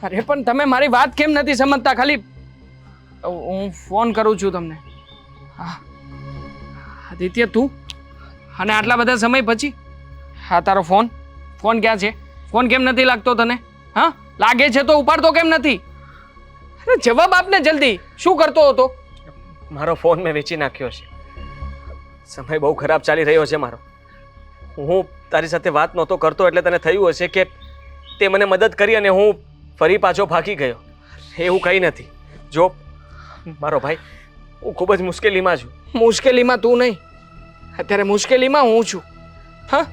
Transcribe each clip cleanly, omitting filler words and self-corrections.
અરે પણ તમે મારી વાત કેમ નથી સમજતા? ખાલી હું ફોન કરું છું તમને. હા આદિત્ય, તું અને આટલા બધા સમય પછી હા તારો ફોન ફોન ક્યાં છે? ફોન કેમ નથી લાગતો તને? હા લાગે છે તો ઉપાડતો કેમ નથી? અરે જવાબ આપને જલ્દી. શું કરતો હતો? મારો ફોન મેં વેચી નાખ્યો છે. સમય બહુ ખરાબ ચાલી રહ્યો છે મારો. હું તારી સાથે વાત નહોતો કરતો એટલે તને થયું હશે કે તે મને મદદ કરી અને હું ફરી પાછો ભાગી ગયો. એવું કંઈ નથી. જો મારો ભાઈ, હું ખૂબ જ મુશ્કેલીમાં છું. મુશ્કેલીમાં તું નહીં, અત્યારે મુશ્કેલીમાં હું છું. હા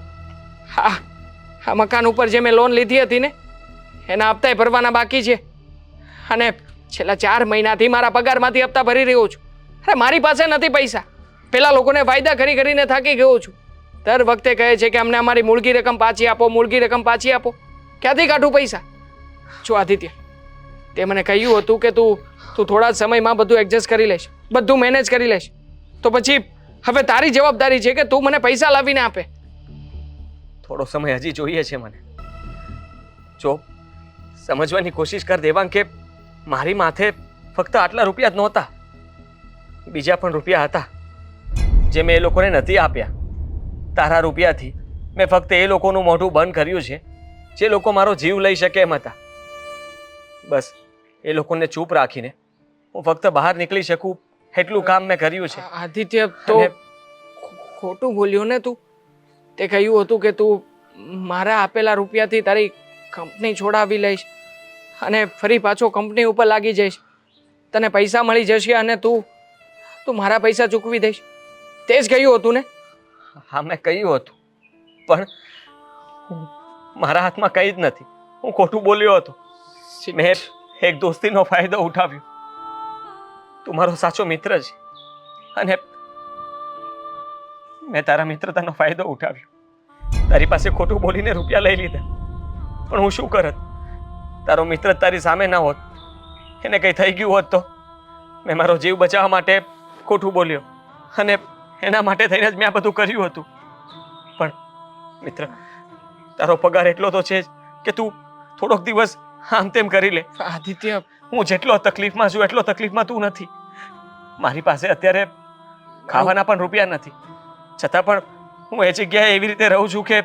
હા આ મકાન ઉપર જે મેં લોન લીધી હતી ને એના હપ્તા ભરવાના બાકી છે અને છેલ્લા 4 મહિનાથી મારા પગારમાંથી હપ્તા ભરી રહ્યો છું. અરે મારી પાસે નથી પૈસા. પેલા લોકોને વાયદા કરીને થાકી ગયો છું. દર વખતે કહે છે કે અમને અમારી મૂળગી રકમ પાછી આપો, મૂળગી રકમ પાછી આપો. ક્યાંથી કાઢું પૈસા? જો આદિત્ય, તે મને કહ્યું હતું કે તું થોડા સમયમાં બધું એડજસ્ટ કરી લઈશ, બધું મેનેજ કરી લઈશ. તો પછી હવે તારી જવાબદારી છે કે તું મને પૈસા લાવીને આપે. થોડો સમય હજી જોઈએ છે મને. જો સમજવાની કોશિશ કર દેવાંગ કે મારી માથે ફક્ત આટલા રૂપિયા જ નહોતા, બીજા પણ રૂપિયા હતા જે મેં એ લોકોને નથી આપ્યા. તારા રૂપિયાથી મેં ફક્ત એ લોકોનું મોઢું બંધ કર્યું છે જે લોકો મારો જીવ લઈ શકે એમ હતા. બસ એ લોકોને ચૂપ રાખીને હું ફક્ત બહાર નીકળી શકું એટલું કામ મેં કર્યું છે. આદિત્ય, તો ખોટું બોલ્યો ને તું. તે કહ્યું હતું કે તું મારા આપેલા રૂપિયાથી તારી કંપની છોડાવી લઈશ અને ફરી પાછો કંપની ઉપર લાગી જઈશ. તને પૈસા મળી જશે અને તું મારા પૈસા ચૂકવી દઈશ. તે જ કહ્યું હતું ને? હા મેં કહ્યું હતું, પણ મારા હાથમાં કંઈ જ નથી. હું ખોટું બોલ્યો હતો. મેં એક દોસ્તીનો ફાયદો ઉઠાવ્યો. તું મારો સાચો મિત્ર છે અને મેં તારા મિત્રતાનો ફાયદો ઉઠાવ્યો. તારી પાસે ખોટું બોલીને રૂપિયા લઈ લીધા. પણ હું શું કરત? તારો મિત્ર તારી સામે ના હોત, એને કંઈ થઈ ગયું હોત તો? મેં મારો જીવ બચાવવા માટે ખોટું બોલ્યો અને એના માટે થઈને જ મેં આ બધું કર્યું હતું. પણ મિત્ર, તારો પગાર એટલો તો છે જ કે તું થોડોક દિવસ આમ તેમ કરી લે. આદિત્ય, હું જેટલો તકલીફમાં છું એટલો તકલીફમાં તું નથી. મારી પાસે અત્યારે ખાવાના પણ રૂપિયા નથી, છતાં પણ હું એ જગ્યાએ એવી રીતે રહું છું કે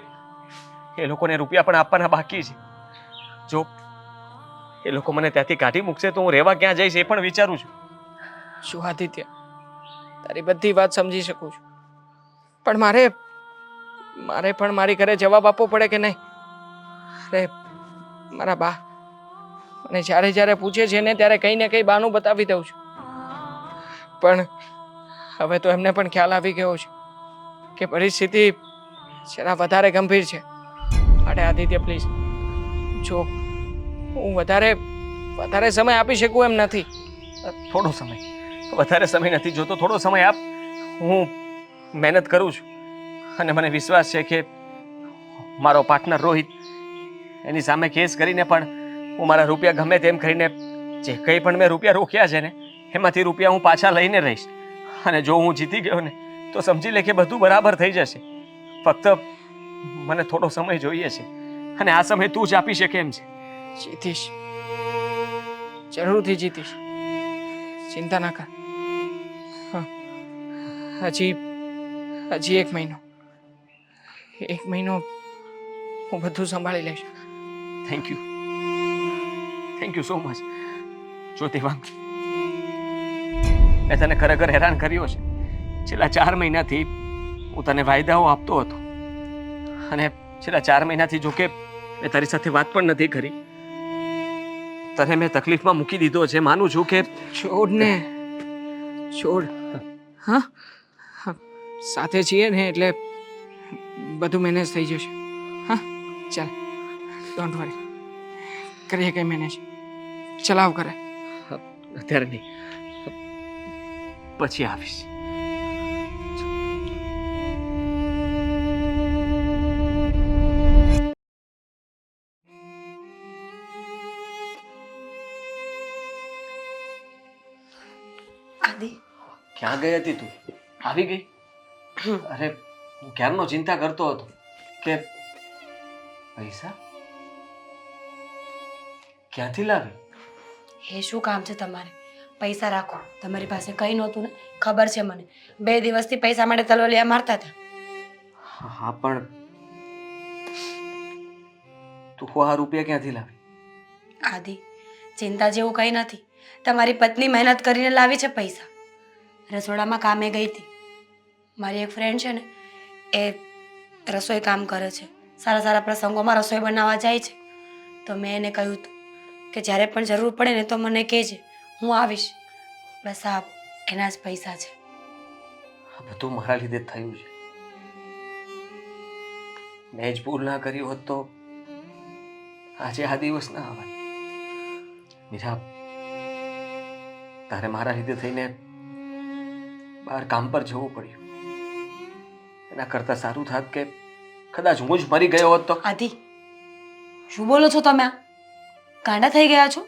એ લોકોને રૂપિયા પણ આપવાના બાકી છે. જો એ લોકો મને ત્યાંથી કાઢી મૂકશે તો હું રહેવા ક્યાં જઈશ એ પણ વિચારું છું. શું આદિત્ય, તારી બધી વાત સમજી શકું છું, પણ મારે પણ મારી ઘરે જવાબ આપવો પડે કે નહીં? અરે મારા બા મને જ્યારે પૂછે છે ને ત્યારે કંઈ ને કંઈ બહાનું બતાવી દઉં છું. પણ હવે તો એમને પણ ખ્યાલ આવી ગયો છે કે પરિસ્થિતિ જરા વધારે ગંભીર છે. અરે આદિત્ય પ્લીઝ, જો હું વધારે સમય આપી શકું એમ નથી. થોડો સમય, વધારે સમય નથી જોતો, થોડો સમય આપ. હું મહેનત કરું છું અને મને વિશ્વાસ છે કે મારો પાર્ટનર રોહિત એની સામે કેસ કરીને પણ હું મારા રૂપિયા ગમે તેમ કરીને જે કંઈ પણ મેં રૂપિયા રોક્યા છે ને એમાંથી રૂપિયા હું પાછા લઈને રહીશ. અને જો હું જીતી ગયો ને તો સમજી લે કે બધું બરાબર થઈ જશે. ફક્ત મને થોડો સમય જોઈએ છે અને આ સમય તું જ આપી શકે એમ છે. જીતીશ, જરૂરથી જીતીશ, ચિંતા ના કર. હા હજી 1 મહિનો હું બધું સંભાળી લઈશ. Thank you so much. જો દેવાંગ, મેં તને ખરેખર હેરાન કર્યો છે. છેલ્લા 4 મહિનાથી હું તને વાયદાઓ આપતો હતો અને છેલ્લા 4 મહિનાથી જોકે મેં તારી સાથે વાત પણ નથી કરી. તને મેં તકલીફમાં મૂકી દીધો છે, માનું છું કે છોડ. હા સાથે છીએ ને એટલે બધું મેનેજ થઈ જશે. હા ચાલ, ડોન્ટ વરી, કરીએ કંઈ મેનેજ. ચલાવ કરે. અત્યારે નહીં, પછી આવીશ. આદિ, ક્યાં ગઈ હતી તું? આવી ગઈ? અરે હું ક્યારનો ચિંતા કરતો હતો કે પૈસા ક્યાંથી લાવી? એ શું કામ છે તમારે? પૈસા રાખો. તમારી પાસે કંઈ નહોતું ને, ખબર છે મને. 2 દિવસથી પૈસા માટે તલવલિયા મારતા હતા. હા પણ તું આ રૂપિયા ક્યાંથી લાવી? આદિ, ચિંતા જેવું કંઈ નથી. તમારી પત્ની મહેનત કરીને લાવી છે પૈસા. રસોડામાં કામે ગઈ હતી. મારી એક ફ્રેન્ડ છે ને, એ રસોઈ કામ કરે છે. સારા સારા પ્રસંગોમાં રસોઈ બનાવવા જાય છે. તો મેં એને કહ્યું હતું કે જ્યારે પણ જરૂર પડે ને તો મને કહેજે, હું આવીશ. બસ આ એના જ પૈસા છે. આ બધું મારા લીધે જ થયું છે. મેં જ ભૂલ ના કરી હોત તો આજે આ દિવસ ના આવત. મીરા, તારે મારા લીધે થઈને બહાર કામ પર જવું પડ્યું. એના કરતાં સારું થાત કે કદાચ હું જ મરી ગયો હોત તો. આદિ, શું બોલો છો તમે? ગાંડા થઈ ગયા છો?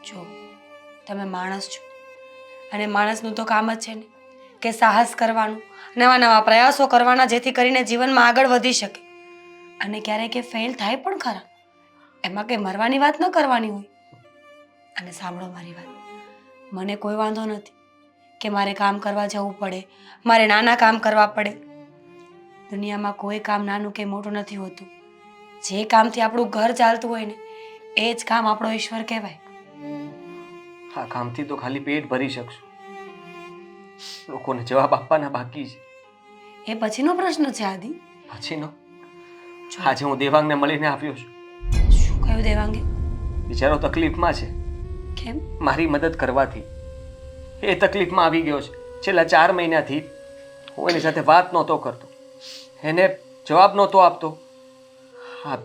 જો, તમે માણસ છો અને માણસનું તો કામ જ છે ને કે સાહસ કરવાનું, નવા નવા પ્રયાસો કરવાના, જેથી કરીને જીવનમાં આગળ વધી શકે. અને ક્યારેક એ ફેલ થાય પણ ખરા. એમાં કંઈ મરવાની વાત ન કરવાની હોય. અને સાંભળો મારી વાત, મને કોઈ વાંધો નથી કે મારે કામ કરવા જવું પડે, મારે નાના કામ કરવા પડે. દુનિયામાં કોઈ કામ નાનું કે મોટું નથી હોતું. જે કામથી આપણું ઘર ચાલતું હોય ને, એ જ કામ આપણો ઈશ્વર કહેવાય. આ કામથી તો ખાલી પેટ ભરી શકશું. લોકોને જવાબ આપવાના બાકી છે. એ પછીનો પ્રશ્ન છે આદિ. પછીનો? આજે હું દેવાંગને મળીને આવ્યો છું. શું કહ્યું દેવાંગે? બિચારો તકલીફમાં છે. કેમ? મારી મદદ કરવાથી એ તકલીફમાં આવી ગયો છે. છેલ્લા 4 મહિનાથી હું એની સાથે વાત નહોતો કરતો, એને જવાબ નહોતો આપતો. હા,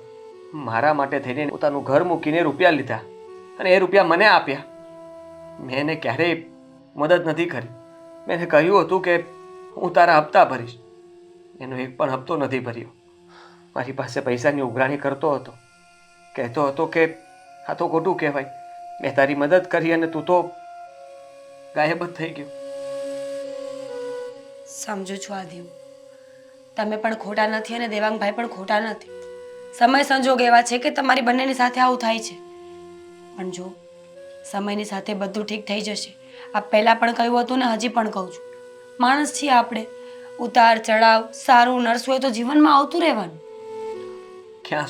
મારા માટે થઈને પોતાનું ઘર મૂકીને રૂપિયા લીધા અને એ રૂપિયા મને આપ્યા. મેં એને ક્યારેય મદદ નથી કરી. મેં એને કહ્યું હતું કે હું તારા હપ્તા ભરીશ. એનો એક પણ હપ્તો નથી ભર્યો. મારી પાસે પૈસાની ઉઘરાણી કરતો હતો, કહેતો હતો કે આ તો ખોટું કહેવાય, મેં તારી મદદ કરી અને તું તો ગાયબ જ થઈ ગયો. સમજુ છું આદિ, તમે પણ ખોટા નથી અને દેવાંગભાઈ પણ ખોટા નથી. સમય સંજોગ એવા છે કે તમારી બંનેની સાથે આવું થાય છે. પણ જો સમયની સાથે બધું ઠીક થઈ જશે. આ પહેલાં પણ કહ્યું હતું ને હજી પણ કહું છું, માણસ છીએ આપણે. ઉતાર ચઢાવ, સારું નરસું હોય તો જીવનમાં આવતું રહેવાનું. ક્યાં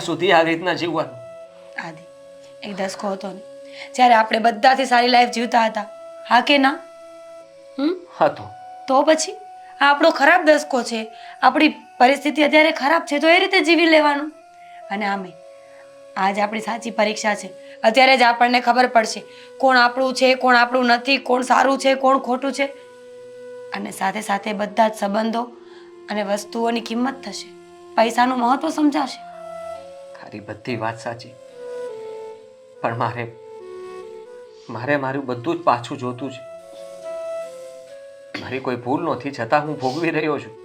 સુધી આવી રીતના જીવવાનું? આદિ, એક દસકો હતો ને, જ્યારે આપણે બધાથી સારી લાઈફ જીવતા હતા. હા કે ના? હતો. તો પછી આ આપણો ખરાબ દસકો છે. આપણી પરિસ્થિતિ અત્યારે ખરાબ છે તો એ રીતે જીવી લેવાનું. અને આમે આજ આપણી સાચી પરીક્ષા છે. અત્યારે જ આપણને ખબર પડશે કોણ આપણું છે, કોણ આપણું નથી, કોણ સારું છે, કોણ ખોટું છે. અને સાથે સાથે બધા જ સંબંધો અને વસ્તુઓની કિંમત થશે. પૈસાનું મહત્વ સમજાશે. તારી બધી વાત સાચી, પણ મારે મારું બધું જ પાછું જોતું છે. મારી કોઈ ભૂલ નથી, છતાં હું ભોગવી રહ્યો છું.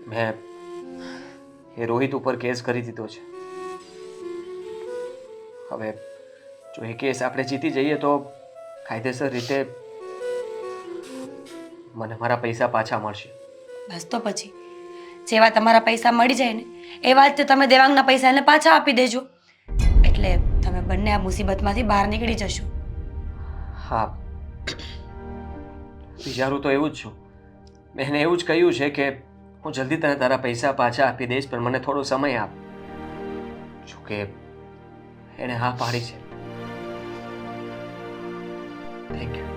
મેં એ રોહિત ઉપર કેસ કરી દીધો છે. હવે જો એ કેસ આપણે જીતી જઈએ તો કાયદેસર રીતે મને મારા પૈસા પાછા મળશે. બસ તો પછી જેવા તમારા પૈસા મળી જાય ને એવા જ તમે દેવાંગના પૈસા એને પાછા આપી દેજો. એટલે તમે બંને આ મુસીબતમાંથી બહાર નીકળી જશો. હા, વિચારું તો એવું જ છું. મેં એને એવું જ કહ્યું છે કે હું જલ્દી તને તારા પૈસા પાછા આપી દઈશ, પણ મને થોડો સમય આપ. જોકે એણે હા પાડી છે. Thank you.